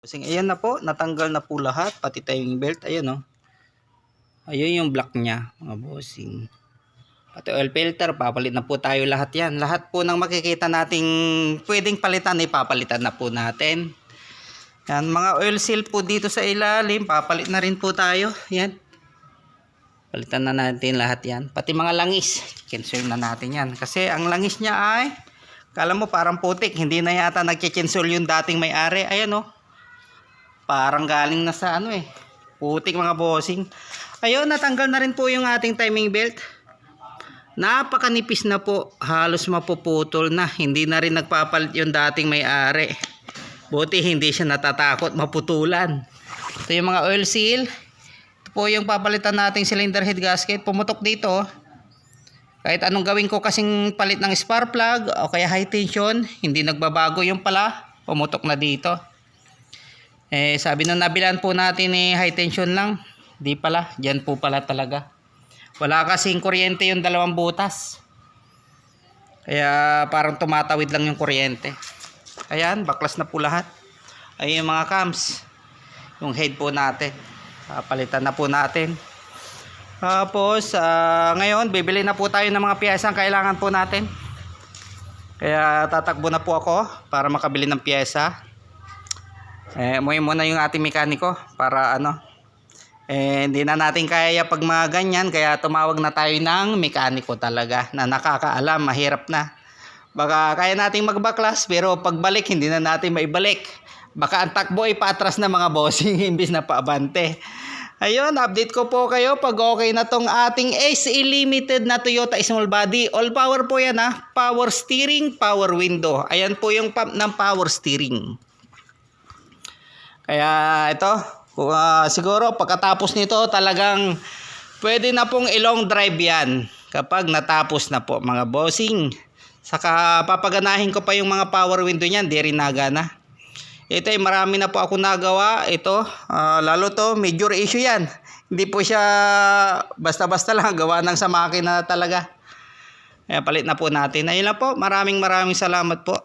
Bossing, ayan na po, natanggal na po lahat, pati timing belt, ayan o. Ayun yung block niya, mga bossing. Pati oil filter, papalit na po tayo lahat yan. Lahat po ng makikita nating pwedeng palitan, ipapalitan na po natin. Yan, mga oil seal po dito sa ilalim, papalit na rin po tayo. Yan. Palitan na natin lahat yan. Pati mga langis, cancel na natin yan. Kasi ang langis niya ay, kala mo parang putik, hindi na yata nag-cancel yung dating may-ari. Ayan o. Parang galing na sa putik mga bossing. Ayun, natanggal na rin po yung ating timing belt. Napakanipis na po, halos mapuputol na. Hindi na rin nagpapalit yung dating may-ari. Buti hindi siya natatakot maputulan. Ito yung mga oil seal. Ito po yung papalitan nating cylinder head gasket. Pumutok dito. Kahit anong gawin ko kasing palit ng spark plug o kaya high tension, hindi nagbabago yung pala. Pumutok na dito. Sabi nung nabilan po natin high tension lang. Di pala, dyan po pala talaga. Wala kasing kuryente yung dalawang butas. Kaya parang tumatawid lang yung kuryente. Ayan, baklas na po lahat. Ayun yung mga cams. Yung head po natin. Palitan na po natin. Tapos, ngayon, bibili na po tayo ng mga piyesa ang kailangan po natin. Kaya tatakbo na po ako para makabili ng piyesa. Umuwi muna yung ating mekaniko para hindi na natin kaya pag mga ganyan, kaya tumawag na tayo ng mekaniko talaga na nakakaalam, mahirap na. Baka kaya nating magbaklas pero pagbalik hindi na natin maibalik. Baka ang takbo ay paatras na mga bossing imbis na paabante. Ayun, update ko po kayo pag okay na tong ating SE Limited na Toyota small body. All power po yan power steering, power window. Ayan po yung pump ng power steering. Kaya ito, siguro pagkatapos nito talagang pwede na pong i-long drive yan kapag natapos na po mga bossing. Saka papaganahin ko pa yung mga power window niyan, di rin nagana. Ito ay marami na po ako nagawa. Ito, lalo to major issue yan. Hindi po siya basta-basta lang gawa ng sa makina talaga. Kaya palit na po natin. Ayun lang po, maraming salamat po.